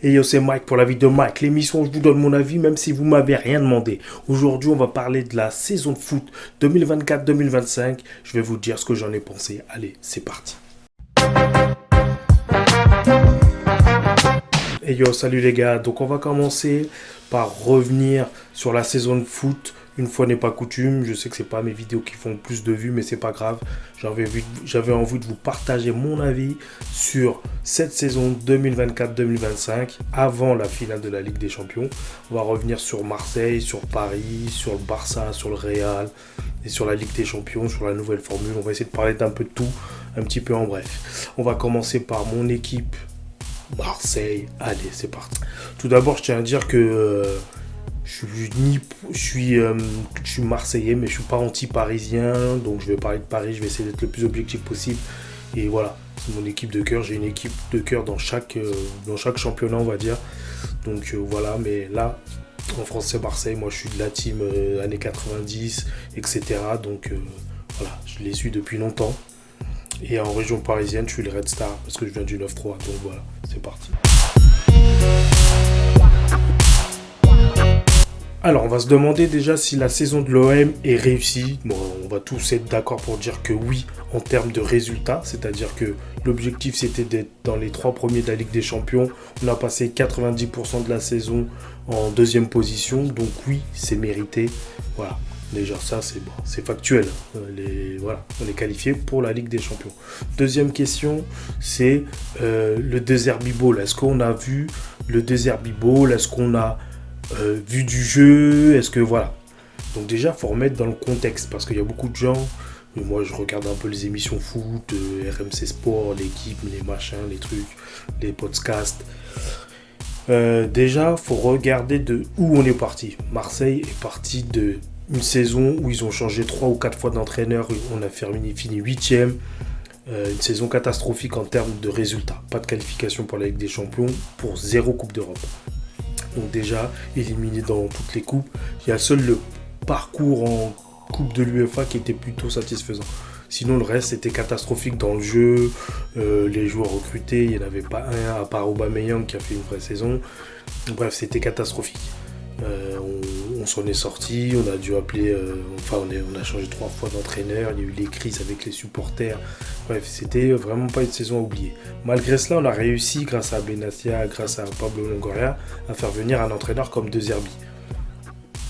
Et yo, c'est Mike pour la vie de Mike, l'émission où je vous donne mon avis même si vous m'avez rien demandé. Aujourd'hui, on va parler de la saison de foot 2024-2025. Je vais vous dire ce que j'en ai pensé. Allez, c'est parti. Et yo, salut les gars. Donc on va commencer par revenir sur la saison de foot. Une fois n'est pas coutume, je sais que c'est pas mes vidéos qui font le plus de vues, mais c'est pas grave. J'avais envie de vous partager mon avis sur cette saison 2024-2025, avant la finale de la Ligue des Champions. On va revenir sur Marseille, sur Paris, sur le Barça, sur le Real, et sur la Ligue des Champions, sur la nouvelle formule. On va essayer de parler d'un peu de tout, un petit peu en bref. On va commencer par mon équipe Marseille. Allez, c'est parti. Tout d'abord, je tiens à dire que je suis marseillais, mais je suis pas anti-parisien, donc je vais parler de Paris, je vais essayer d'être le plus objectif possible. Et voilà, c'est mon équipe de cœur. J'ai une équipe de cœur dans chaque championnat, on va dire. Donc voilà, mais là, en France, c'est Marseille. Moi, je suis de la team années 90, etc. Donc voilà, je les suis depuis longtemps. Et en région parisienne, je suis le Red Star parce que je viens du 9-3. Donc voilà, c'est parti. Alors, on va se demander déjà si la saison de l'OM est réussie. Bon, on va tous être d'accord pour dire que oui, en termes de résultats. C'est-à-dire que l'objectif, c'était d'être dans les 3 premiers de la Ligue des Champions. On a passé 90% de la saison en 2e position. Donc oui, c'est mérité. Voilà. Déjà, ça, c'est bon, c'est factuel. Voilà, on est qualifié pour la Ligue des Champions. Deuxième question, c'est le Derby Bowl. Est-ce qu'on a vu le Derby Bowl? Est-ce qu'on a vu du jeu? Est-ce que voilà. Donc déjà, il faut remettre dans le contexte parce qu'il y a beaucoup de gens. Moi, je regarde un peu les émissions foot, RMC Sport, l'équipe, les machins, les trucs, les podcasts. Déjà, faut regarder de où on est parti. Marseille est parti de une saison où ils ont changé 3 ou 4 fois d'entraîneur. On a fini 8e. Une saison catastrophique en termes de résultats. Pas de qualification pour la Ligue des Champions, pour 0 Coupe d'Europe. Donc déjà, éliminé dans toutes les coupes. Il y a seul le parcours en Coupe de l'UEFA qui était plutôt satisfaisant. Sinon, le reste, c'était catastrophique dans le jeu. Les joueurs recrutés, il n'y en avait pas un, à part Aubameyang qui a fait une vraie saison. Bref, c'était catastrophique. On s'en est sorti, on a dû appeler, on a changé 3 fois d'entraîneur, il y a eu les crises avec les supporters. Bref, c'était vraiment pas une saison à oublier. Malgré cela, on a réussi, grâce à Benatia, grâce à Pablo Longoria, à faire venir un entraîneur comme De Zerbi.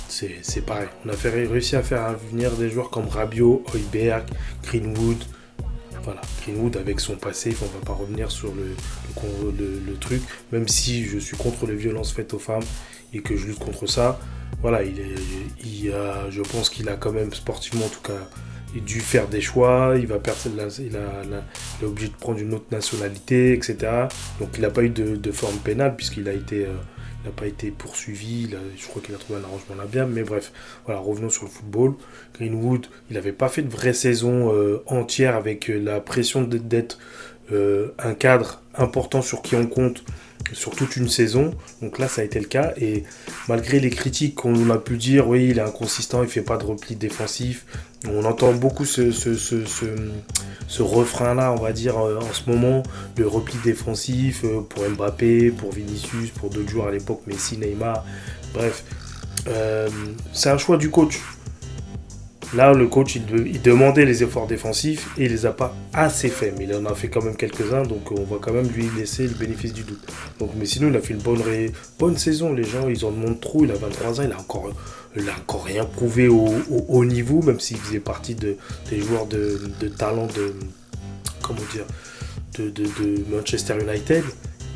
C'est pareil, on a réussi à faire venir des joueurs comme Rabiot, Højbjerg, Greenwood. Voilà, Greenwood avec son passé, on ne va pas revenir sur le truc, même si je suis contre les violences faites aux femmes et que je lutte contre ça. Voilà, je pense qu'il a quand même, sportivement en tout cas, dû faire des choix. Il est obligé de prendre une autre nationalité, etc. Donc il n'a pas eu de forme pénale puisqu'il a été... il n'a pas été poursuivi, je crois qu'il a trouvé un arrangement là bien, mais bref, voilà, revenons sur le football. Greenwood, il n'avait pas fait de vraie saison entière avec la pression d'être un cadre important sur qui on compte sur toute une saison. Donc là, ça a été le cas, et malgré les critiques qu'on a pu dire, oui, il est inconsistant, il ne fait pas de repli défensif, on entend beaucoup ce refrain-là, on va dire, en ce moment, le repli défensif pour Mbappé, pour Vinicius, pour d'autres joueurs à l'époque, Messi, Neymar, bref. C'est un choix du coach. Là, le coach, il demandait les efforts défensifs et il les a pas assez fait. Mais il en a fait quand même quelques-uns, donc on va quand même lui laisser le bénéfice du doute. Donc, mais sinon, il a fait une bonne saison. Les gens, ils en demandent trop. Il a 23 ans, il a encore rien prouvé au haut niveau, même s'il faisait partie des joueurs de talent de Manchester United.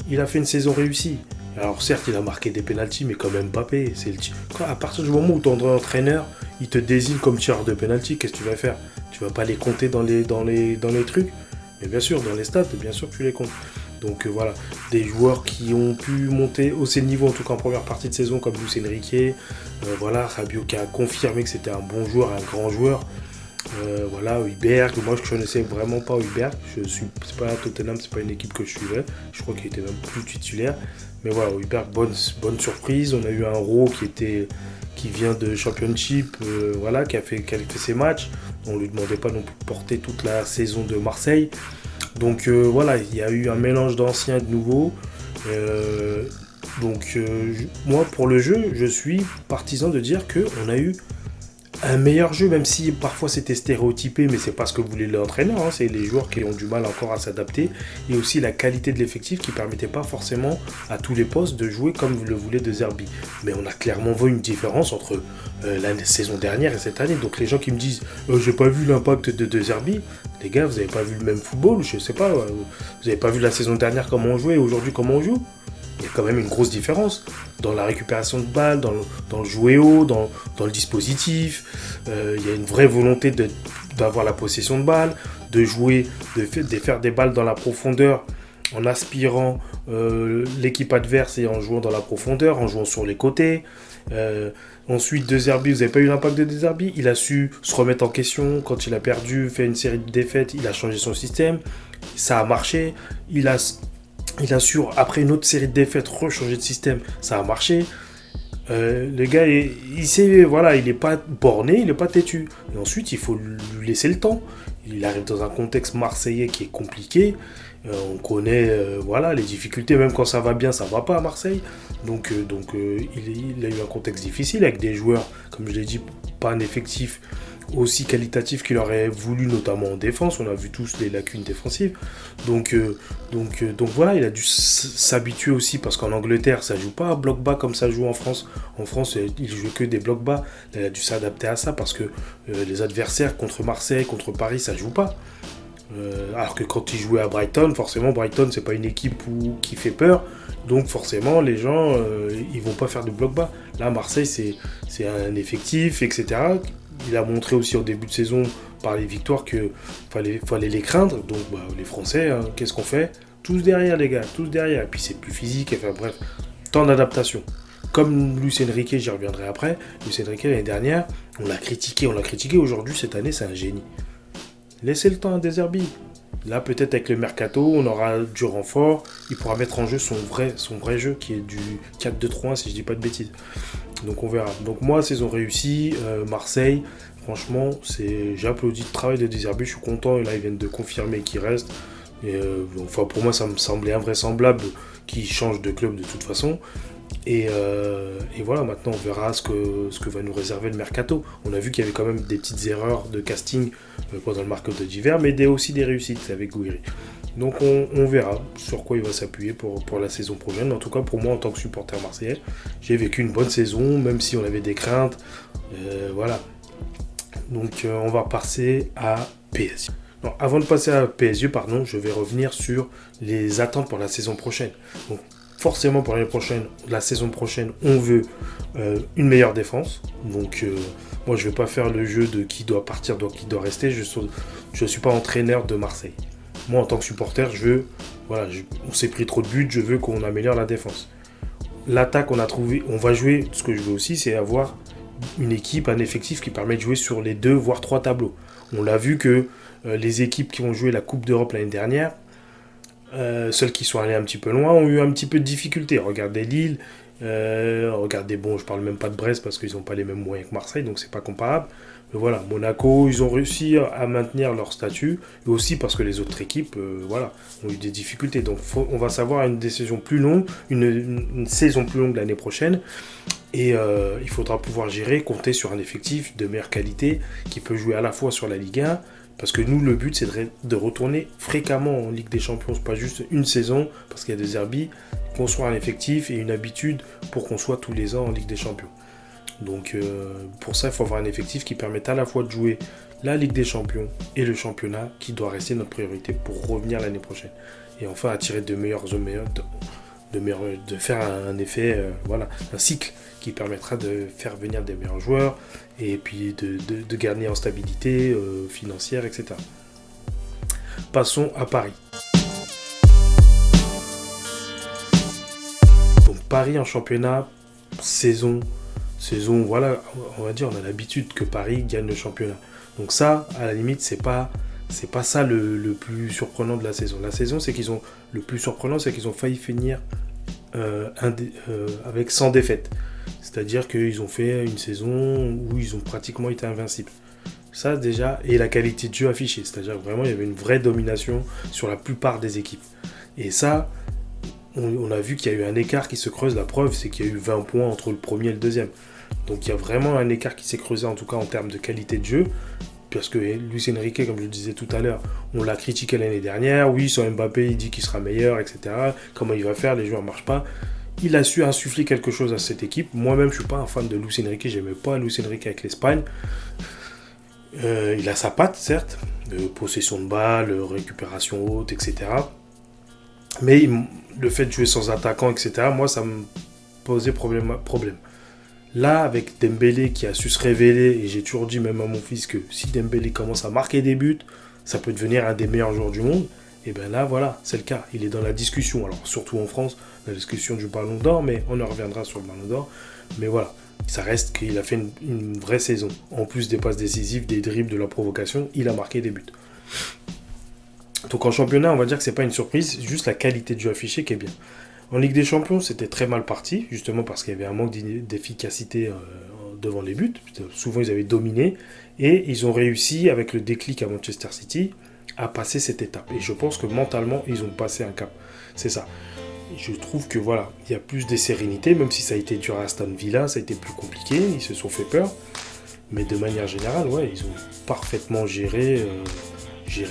Il a fait une saison réussie. Alors certes, il a marqué des pénaltys, mais comme Mbappé, à partir du moment où ton entraîneur, il te désigne comme tireur de pénalty, qu'est-ce que tu vas faire? Tu vas pas les compter dans les trucs? Mais bien sûr, dans les stats, bien sûr que tu les comptes. Donc voilà, des joueurs qui ont pu monter au haut niveau, en tout cas en première partie de saison, comme Luis Enrique. Voilà, Rabiot qui a confirmé que c'était un bon joueur, un grand joueur. Voilà, Højbjerg, moi je connaissais vraiment pas Højbjerg, c'est pas Tottenham, c'est pas une équipe que je suivais, je crois qu'il était même plus titulaire, mais voilà, Højbjerg, bonne surprise. On a eu un Rowe qui vient de Championship, voilà, qui a fait ses matchs, on lui demandait pas non plus de porter toute la saison de Marseille, donc voilà, il y a eu un mélange d'anciens et de nouveaux. Moi, pour le jeu, je suis partisan de dire qu'on a eu un meilleur jeu, même si parfois c'était stéréotypé, mais c'est pas ce que voulait l'entraîneur, hein, c'est les joueurs qui ont du mal encore à s'adapter, et aussi la qualité de l'effectif qui permettait pas forcément à tous les postes de jouer comme le voulait De Zerbi. Mais on a clairement vu une différence entre la saison dernière et cette année. Donc les gens qui me disent j'ai pas vu l'impact de Zerbi, les gars, vous avez pas vu le même football, je sais pas, vous avez pas vu la saison dernière comment on jouait et aujourd'hui comment on joue. Il y a quand même une grosse différence dans la récupération de balles, dans le jouer haut, dans le dispositif. Il y a une vraie volonté d'avoir la possession de balles, de jouer, de faire des balles dans la profondeur en aspirant l'équipe adverse et en jouant dans la profondeur, en jouant sur les côtés. Ensuite, De Zerbi, vous n'avez pas eu l'impact de De Zerbi. Il a su se remettre en question quand il a perdu, fait une série de défaites. Il a changé son système. Ça a marché. Il a su, après une autre série de défaites, rechanger de système. Ça a marché. Le gars, il sait, voilà, il n'est pas borné, il n'est pas têtu. Et ensuite, il faut lui laisser le temps. Il arrive dans un contexte marseillais qui est compliqué. On connaît voilà, les difficultés, même quand ça va bien, ça ne va pas à Marseille. Donc il a eu un contexte difficile avec des joueurs, comme je l'ai dit, pas un effectif aussi qualitatif qu'il aurait voulu, notamment en défense. On a vu tous les lacunes défensives. Donc voilà, il a dû s'habituer aussi, parce qu'en Angleterre, ça joue pas à bloc bas comme ça joue en France. En France, il joue que des blocs bas. Il a dû s'adapter à ça, parce que les adversaires contre Marseille, contre Paris, ça joue pas. Alors que quand il jouait à Brighton, forcément Brighton c'est pas une équipe qui fait peur, donc forcément les gens ils vont pas faire de bloc bas. Là Marseille c'est un effectif, etc. Il a montré aussi au début de saison par les victoires que fallait les craindre. Donc les Français, hein, qu'est-ce qu'on fait? Tous derrière les gars, tous derrière. Et puis c'est plus physique, enfin bref, temps d'adaptation. Comme Luis Enrique, j'y reviendrai après. Luis Enrique l'année dernière, on l'a critiqué. Aujourd'hui, cette année, c'est un génie. Laissez le temps à De Zerbi. Là, peut-être avec le mercato, on aura du renfort. Il pourra mettre en jeu son vrai jeu, qui est du 4-2-3-1, si je dis pas de bêtises. Donc on verra. Donc moi, saison réussie, Marseille, franchement, j'applaudis le travail de De Zerbi. Je suis content. Et là, ils viennent de confirmer qu'il reste. Et, pour moi, ça me semblait invraisemblable qu'il change de club de toute façon. Et voilà, maintenant on verra ce que va nous réserver le mercato. On a vu qu'il y avait quand même des petites erreurs de casting pendant le mercato d'hiver, mais aussi des réussites avec Gouiri. Donc on verra sur quoi il va s'appuyer pour la saison prochaine. En tout cas, pour moi, en tant que supporter marseillais, j'ai vécu une bonne saison, même si on avait des craintes. Voilà. Donc on va passer à PSG. Non, avant de passer à PSG, je vais revenir sur les attentes pour la saison prochaine. Donc, forcément, pour la saison prochaine, on veut une meilleure défense. Donc, moi, je ne vais pas faire le jeu de qui doit partir, qui doit rester. Je ne suis pas entraîneur de Marseille. Moi, en tant que supporter, on s'est pris trop de buts, je veux qu'on améliore la défense. L'attaque, on a trouvé, on va jouer. Ce que je veux aussi, c'est avoir une équipe, un effectif qui permet de jouer sur les 2 voire 3 tableaux. On l'a vu que les équipes qui ont joué la Coupe d'Europe l'année dernière, celles qui sont allées un petit peu loin ont eu un petit peu de difficultés. Regardez Lille, je parle même pas de Brest parce qu'ils n'ont pas les mêmes moyens que Marseille, donc c'est pas comparable. Mais voilà, Monaco, ils ont réussi à maintenir leur statut, et aussi parce que les autres équipes ont eu des difficultés. Donc on va savoir une saison plus longue l'année prochaine, et il faudra pouvoir compter sur un effectif de meilleure qualité qui peut jouer à la fois sur la Ligue 1. Parce que nous, le but, c'est de retourner fréquemment en Ligue des Champions. C'est pas juste une saison, parce qu'il y a De Zerbi, construire un effectif et une habitude pour qu'on soit tous les ans en Ligue des Champions. Donc, pour ça, il faut avoir un effectif qui permette à la fois de jouer la Ligue des Champions et le championnat, qui doit rester notre priorité pour revenir l'année prochaine. Et enfin, attirer de faire un effet, un cycle qui permettra de faire venir des meilleurs joueurs et puis de gagner en stabilité financière, etc. Passons à Paris. Donc Paris en championnat, saison, voilà, on va dire, on a l'habitude que Paris gagne le championnat. Donc ça, à la limite, c'est pas ça le plus surprenant de la saison. La saison, le plus surprenant, c'est qu'ils ont failli finir avec 100 défaites. C'est-à-dire qu'ils ont fait une saison où ils ont pratiquement été invincibles. Ça déjà, et la qualité de jeu affichée. C'est-à-dire que vraiment, il y avait une vraie domination sur la plupart des équipes. Et ça, on a vu qu'il y a eu un écart qui se creuse. La preuve, c'est qu'il y a eu 20 points entre le premier et le deuxième. Donc il y a vraiment un écart qui s'est creusé, en tout cas en termes de qualité de jeu. Parce que Luis Enrique, comme je le disais tout à l'heure, on l'a critiqué l'année dernière. Oui, sans Mbappé, il dit qu'il sera meilleur, etc. Comment il va faire, les joueurs ne marchent pas. Il a su insuffler quelque chose à cette équipe. Moi-même, je ne suis pas un fan de Luis Enrique. Je n'aimais pas Luis Enrique avec l'Espagne. Il a sa patte, certes. Possession de balle, récupération haute, etc. Mais le fait de jouer sans attaquant, etc., moi, ça me posait problème. Là, avec Dembélé qui a su se révéler, et j'ai toujours dit même à mon fils que si Dembélé commence à marquer des buts, ça peut devenir un des meilleurs joueurs du monde. Et bien là, voilà, c'est le cas. Il est dans la discussion, alors surtout en France, la discussion du Ballon d'Or, mais on en reviendra sur le Ballon d'Or. Mais voilà, ça reste qu'il a fait une vraie saison. En plus des passes décisives, des dribbles, de la provocation, il a marqué des buts. Donc en championnat, on va dire que c'est pas une surprise, juste la qualité de jeu affiché qui est bien. En Ligue des Champions, c'était très mal parti, justement parce qu'il y avait un manque d'efficacité devant les buts. Souvent, ils avaient dominé. Et ils ont réussi, avec le déclic à Manchester City, à passer cette étape. Et je pense que mentalement, ils ont passé un cap. C'est ça. Et je trouve que voilà, il y a plus de sérénité, même si ça a été dur à Aston Villa, ça a été plus compliqué, ils se sont fait peur. Mais de manière générale, ouais, ils ont parfaitement géré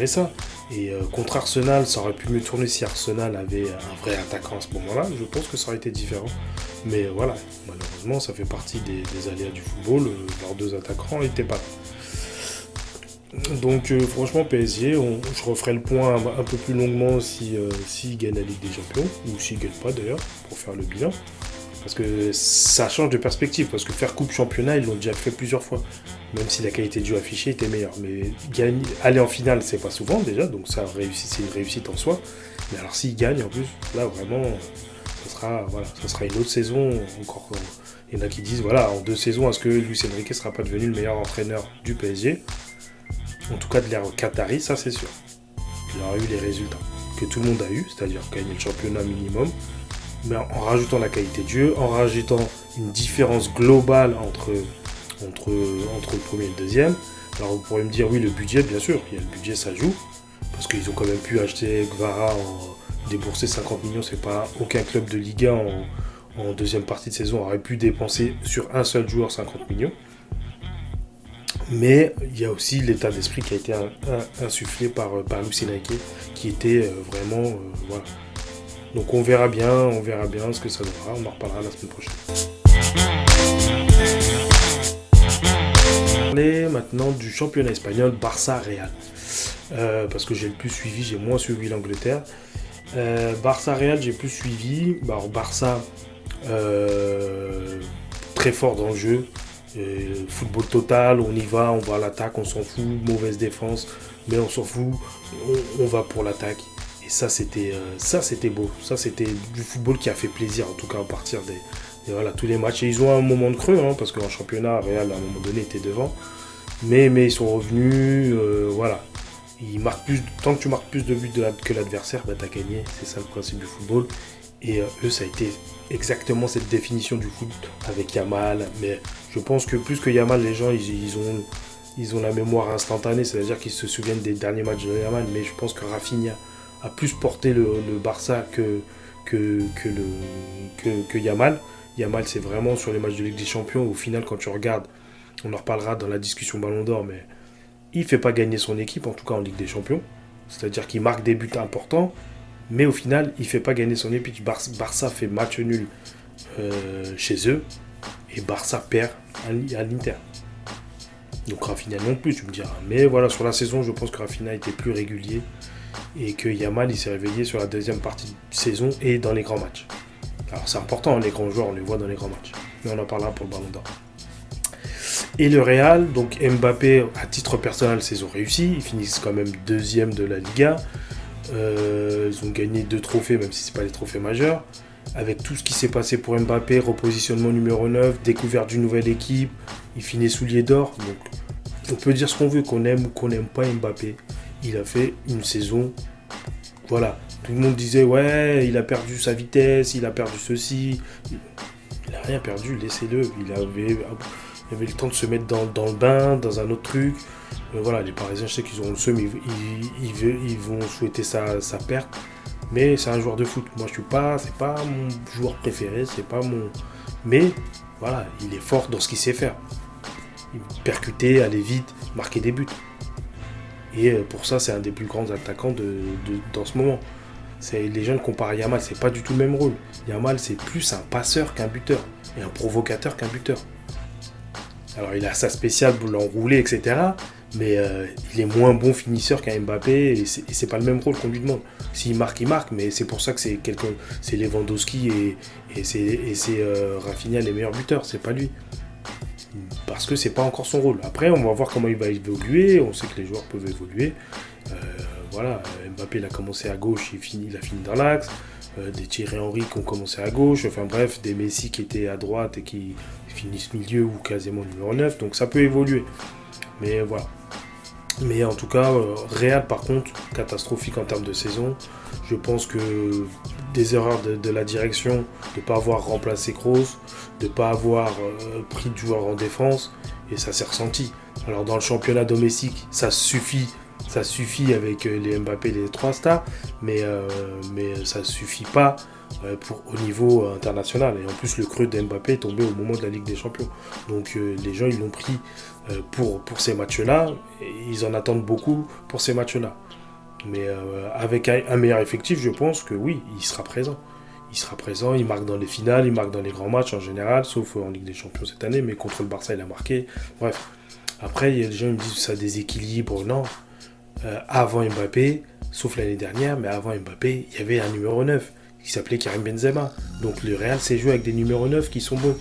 ça. Et contre Arsenal, ça aurait pu mieux tourner si Arsenal avait un vrai attaquant à ce moment-là. Je pense que ça aurait été différent. Mais voilà, malheureusement, ça fait partie des aléas du football. Leurs deux attaquants n'étaient pas là. Donc franchement, PSG, je referai le point un peu plus longuement s'ils gagnent la Ligue des Champions, ou s'ils ne gagnent pas d'ailleurs, pour faire le bilan. Parce que ça change de perspective, parce que faire coupe championnat, ils l'ont déjà fait plusieurs fois. Même si la qualité de jeu affichée était meilleure. Mais aller en finale, c'est pas souvent déjà, donc ça c'est une réussite en soi. Mais alors s'ils gagnent en plus, là vraiment, ça sera une autre saison. Encore, il y en a qui disent, voilà, en 2 saisons, est-ce que Luis Enrique ne sera pas devenu le meilleur entraîneur du PSG? En tout cas de l'ère Qatari, ça c'est sûr. Il aura eu les résultats que tout le monde a eu, c'est-à-dire gagner le championnat minimum, mais en rajoutant la qualité de jeu, en rajoutant une différence globale entre le premier et le deuxième. Alors vous pourrez me dire, oui, le budget, bien sûr, il y a le budget, ça joue, parce qu'ils ont quand même pu acheter Gvara, débourser 50 millions, c'est pas aucun club de Ligue 1 en deuxième partie de saison aurait pu dépenser sur un seul joueur 50 millions. Mais il y a aussi l'état d'esprit qui a été insufflé par Luis Enrique, qui était vraiment... voilà. Donc on verra bien ce que ça donnera, on en reparlera la semaine prochaine. On va parler maintenant du championnat espagnol Barça-Real. Parce que j'ai le plus suivi, j'ai moins suivi l'Angleterre. Barça-Real, j'ai plus suivi. Alors Barça, très fort dans le jeu. Football total, on y va, on va à l'attaque, on s'en fout, mauvaise défense, mais on s'en fout, on va pour l'attaque. Et ça c'était beau, ça c'était du football qui a fait plaisir, en tout cas à partir voilà, tous les matchs. Et ils ont un moment de creux, parce qu'en championnat, Real à un moment donné était devant, mais ils sont revenus, voilà. Ils marquent tant que tu marques plus de buts que l'adversaire, t'as gagné, c'est ça le principe du football. Et eux, ça a été exactement cette définition du foot avec Yamal. Mais je pense que plus que Yamal, les gens, ils ont la mémoire instantanée. C'est-à-dire qu'ils se souviennent des derniers matchs de Yamal. Mais je pense que Rafinha a plus porté le Barça que Yamal. Yamal, c'est vraiment sur les matchs de Ligue des Champions. Au final, quand tu regardes, on en reparlera dans la discussion Ballon d'Or, mais il ne fait pas gagner son équipe, en tout cas en Ligue des Champions. C'est-à-dire qu'il marque des buts importants. Mais au final, il ne fait pas gagner son équipe. Barça fait match nul chez eux. Et Barça perd à l'Inter. Donc Rafinha non plus, tu me diras. Mais voilà, sur la saison, je pense que Rafinha était plus régulier. Et que Yamal, il s'est réveillé sur la deuxième partie de saison et dans les grands matchs. Alors c'est important, les grands joueurs, on les voit dans les grands matchs. Mais on en parlera pour le Ballon d'Or. Et le Real, donc Mbappé, à titre personnel, saison réussie. Ils finissent quand même deuxième de la Liga. Ils ont gagné 2 trophées, même si ce n'est pas des trophées majeurs. Avec tout ce qui s'est passé pour Mbappé, repositionnement numéro 9, découverte d'une nouvelle équipe, il finit soulier d'or. Donc, on peut dire ce qu'on veut, qu'on aime ou qu'on n'aime pas Mbappé. Il a fait une saison, voilà. Tout le monde disait, ouais, il a perdu sa vitesse, il a perdu ceci. Il n'a rien perdu, laissez-le. Il avait le temps de se mettre dans le bain, dans un autre truc. Voilà, les Parisiens, je sais qu'ils auront le seum, ils vont souhaiter sa perte. Mais c'est un joueur de foot. Moi, c'est pas mon joueur préféré, c'est pas mon... Mais, voilà, il est fort dans ce qu'il sait faire. Percuter, aller vite, marquer des buts. Et pour ça, c'est un des plus grands attaquants dans ce moment. Les gens le comparent à Yamal, c'est pas du tout le même rôle. Yamal, c'est plus un passeur qu'un buteur. Et un provocateur qu'un buteur. Alors, il a sa spéciale pour l'enrouler, etc. Mais il est moins bon finisseur qu'un Mbappé. Et c'est pas le même rôle qu'on lui demande. S'il marque, il marque. Mais c'est pour ça que c'est Lewandowski et c'est Rafinha les meilleurs buteurs. C'est pas lui. Parce que c'est pas encore son rôle. Après, on va voir comment il va évoluer. On sait que les joueurs peuvent évoluer. Voilà, Mbappé il a commencé à gauche, il a fini dans l'axe. Des Thierry Henry qui ont commencé à gauche. Enfin bref, des Messi qui étaient à droite et qui finissent milieu ou quasiment numéro 9. Donc ça peut évoluer. Mais voilà. Mais en tout cas, Real par contre, catastrophique en termes de saison. Je pense que des erreurs de la direction, de ne pas avoir remplacé Kroos, de ne pas avoir pris de joueurs en défense, et ça s'est ressenti. Alors dans le championnat domestique, ça suffit avec les Mbappé et les 3 stars, mais ça ne suffit pas au niveau international. Et en plus, le creux d'Mbappé est tombé au moment de la Ligue des Champions. Donc les gens, ils l'ont pris pour ces matchs-là, et ils en attendent beaucoup pour ces matchs-là. Mais avec un meilleur effectif, je pense que oui, il sera présent. Il sera présent, il marque dans les finales, il marque dans les grands matchs en général, sauf en Ligue des Champions cette année, mais contre le Barça, il a marqué. Bref. Après, il y a des gens qui me disent que ça déséquilibre. Non. Avant Mbappé, sauf l'année dernière, mais avant Mbappé, il y avait un numéro 9 qui s'appelait Karim Benzema. Donc le Real s'est joué avec des numéros 9 qui sont bons.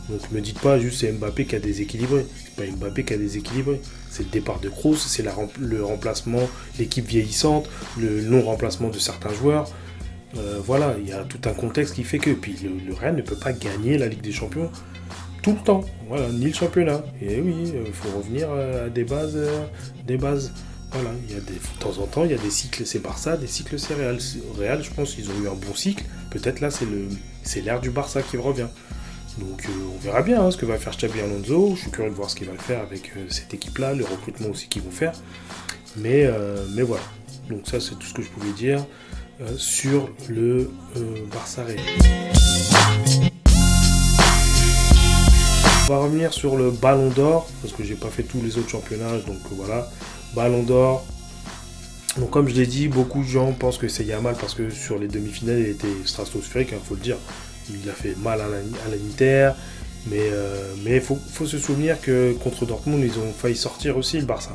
Donc ne me dites pas juste c'est Mbappé qui a déséquilibré. C'est pas Mbappé qui a déséquilibré. C'est le départ de Kroos, c'est le remplacement, l'équipe vieillissante, le non-remplacement de certains joueurs. Voilà, il y a tout un contexte qui fait que. Puis le Real ne peut pas gagner la Ligue des Champions tout le temps. Voilà, ni le championnat. Et oui, il faut revenir à des bases. Voilà, de temps en temps, il y a des cycles, c'est Barça, des cycles, c'est Real. Real, je pense qu'ils ont eu un bon cycle. Peut-être là, c'est l'ère du Barça qui revient. Donc on verra bien ce que va faire Xabi Alonso. Je suis curieux de voir ce qu'il va faire avec cette équipe-là, le recrutement aussi qu'ils vont faire. Mais voilà. Donc ça, c'est tout ce que je pouvais dire sur le Barça Real. On va revenir sur le Ballon d'Or, parce que j'ai pas fait tous les autres championnats, donc voilà. Ballon d'Or. Donc comme je l'ai dit, beaucoup de gens pensent que c'est Yamal parce que sur les demi-finales, il était stratosphérique, faut le dire. Il a fait mal à l'Inter, mais faut se souvenir que contre Dortmund, ils ont failli sortir aussi le Barça.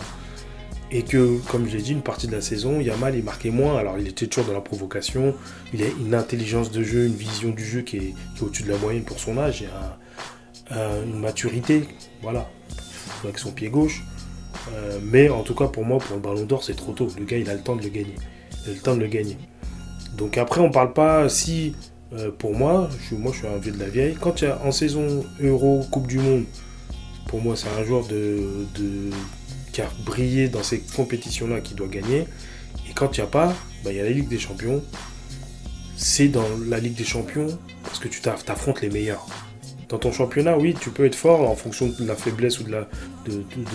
Et que, comme je l'ai dit, une partie de la saison, Yamal, il marquait moins. Alors, il était toujours dans la provocation. Il a une intelligence de jeu, une vision du jeu qui est au-dessus de la moyenne pour son âge. Et une maturité, voilà, avec son pied gauche. Mais en tout cas, pour moi, pour le Ballon d'Or, c'est trop tôt. Le gars, il a le temps de le gagner. Il a le temps de le gagner. Donc après, on parle pas si... pour moi, je suis un vieux de la vieille. Quand il y a en saison Euro, Coupe du Monde, pour moi, c'est un joueur qui a brillé dans ces compétitions-là qui doit gagner. Et quand il n'y a pas, il y a la Ligue des Champions. C'est dans la Ligue des Champions parce que tu t'affrontes les meilleurs. Dans ton championnat, oui, tu peux être fort en fonction de la faiblesse ou de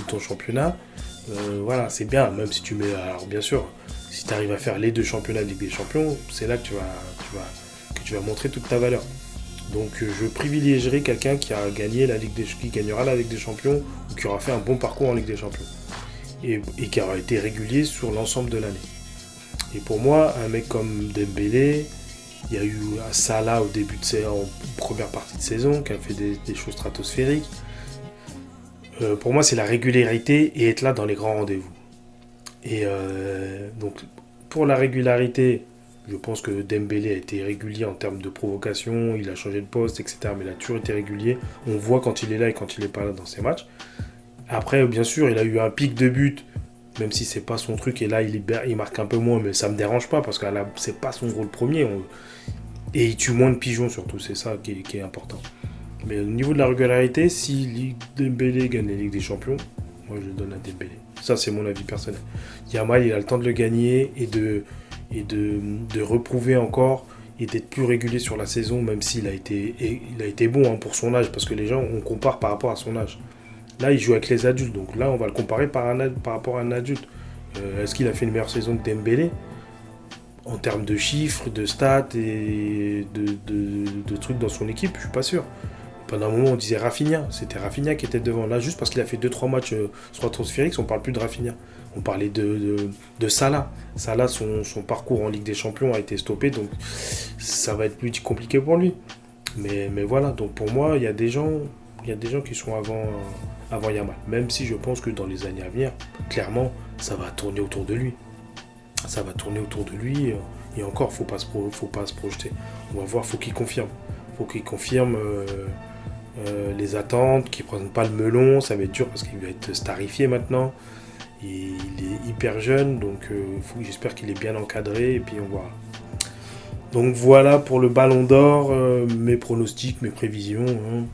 ton championnat. Voilà, c'est bien, même si tu mets... Alors bien sûr, si tu arrives à faire les deux championnats de Ligue des Champions, c'est là que tu vas montrer toute ta valeur. Donc je privilégierai quelqu'un qui gagnera la Ligue des Champions ou qui aura fait un bon parcours en Ligue des Champions. Et qui aura été régulier sur l'ensemble de l'année. Et pour moi, un mec comme Dembélé, il y a eu Salah en première partie de saison qui a fait des choses stratosphériques. Pour moi, c'est la régularité et être là dans les grands rendez-vous. Et donc, pour la régularité, je pense que Dembélé a été régulier en termes de provocation, il a changé de poste, etc. Mais il a toujours été régulier. On voit quand il est là et quand il n'est pas là dans ses matchs. Après, bien sûr, il a eu un pic de but, même si c'est pas son truc. Et là, il marque un peu moins, mais ça me dérange pas parce que là, c'est pas son rôle premier. Et il tue moins de pigeons surtout, c'est ça qui est important. Mais au niveau de la régularité, si Dembélé gagne la Ligue des Champions, moi je donne à Dembélé. Ça, c'est mon avis personnel. Yamal, il a le temps de le gagner et de reprouver encore et d'être plus régulier sur la saison, même s'il a été bon pour son âge, parce que les gens, on compare par rapport à son âge. Là, il joue avec les adultes, donc là, on va le comparer par rapport à un adulte. Est-ce qu'il a fait une meilleure saison que Dembélé ? en termes de chiffres, de stats et de trucs dans son équipe, je suis pas sûr. Pendant un moment, on disait Rafinha. C'était Rafinha qui était devant. Là, juste parce qu'il a fait 2-3 matchs stratosphériques, on parle plus de Rafinha. On parlait de Salah. Salah, son parcours en Ligue des Champions a été stoppé, donc ça va être plus compliqué pour lui. Mais voilà, donc pour moi, il y a des gens qui sont avant Yamal. Même si je pense que dans les années à venir, clairement, ça va tourner autour de lui. Ça va tourner autour de lui. Et encore, faut pas se projeter. On va voir, faut qu'il confirme. Faut qu'il confirme les attentes, qu'il ne prenne pas le melon. Ça va être dur parce qu'il va être starifié maintenant. Il est hyper jeune, donc j'espère qu'il est bien encadré. Et puis on voit. Donc voilà pour le Ballon d'Or, mes pronostics, mes prévisions. Hein.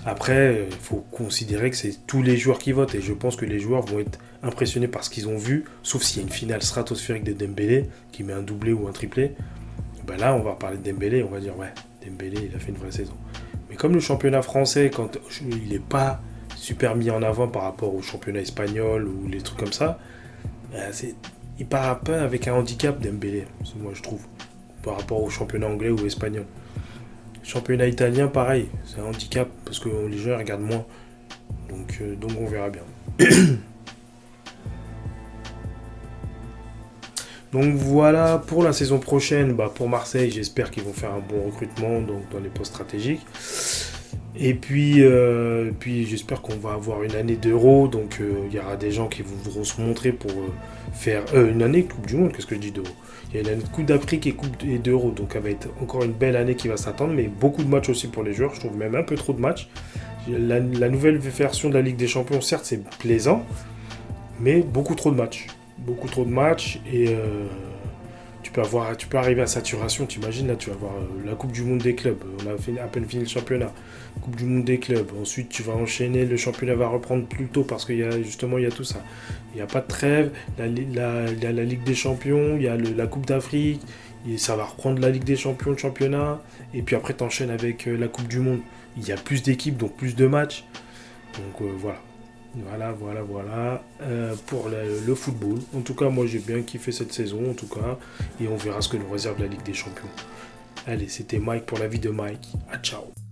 Après, il faut considérer que c'est tous les joueurs qui votent. Et je pense que les joueurs vont être impressionnés par ce qu'ils ont vu. Sauf s'il y a une finale stratosphérique de Dembélé, qui met un doublé ou un triplé. Ben là, on va parler de Dembélé. On va dire, ouais, Dembélé, il a fait une vraie saison. Mais comme le championnat français, quand il n'est pas super mis en avant par rapport au championnat espagnol ou les trucs comme ça, il part un peu avec un handicap Dembélé, moi je trouve, par rapport au championnat anglais ou espagnol. Championnat italien, pareil, c'est un handicap parce que les gens regardent moins. Donc on verra bien. Donc voilà pour la saison prochaine. Pour Marseille, j'espère qu'ils vont faire un bon recrutement donc dans les postes stratégiques. Et puis j'espère qu'on va avoir une année d'Euro. Donc il y aura des gens qui voudront se montrer pour faire une année de Coupe du Monde. Qu'est-ce que je dis d'Euro ? Il y a une année de Coupe d'Afrique et d'Euro. Donc ça va être encore une belle année qui va s'attendre. Mais beaucoup de matchs aussi pour les joueurs. Je trouve même un peu trop de matchs. La nouvelle version de la Ligue des Champions, certes, c'est plaisant. Mais beaucoup trop de matchs. Beaucoup trop de matchs. Et tu peux arriver à saturation. T'imagines, là, tu vas avoir la Coupe du Monde des clubs. On a à peine fini le championnat. Coupe du Monde des clubs. Ensuite, tu vas enchaîner. Le championnat va reprendre plus tôt parce qu'il y a tout ça. Il n'y a pas de trêve. La Ligue des Champions. Il y a la Coupe d'Afrique. Et ça va reprendre la Ligue des Champions, le championnat. Et puis après, tu enchaînes avec la Coupe du Monde. Il y a plus d'équipes, donc plus de matchs. Donc voilà. Voilà. Pour le football. En tout cas, moi, j'ai bien kiffé cette saison, en tout cas. Et on verra ce que nous réserve la Ligue des Champions. Allez, c'était Mike pour la vie de Mike. Ciao.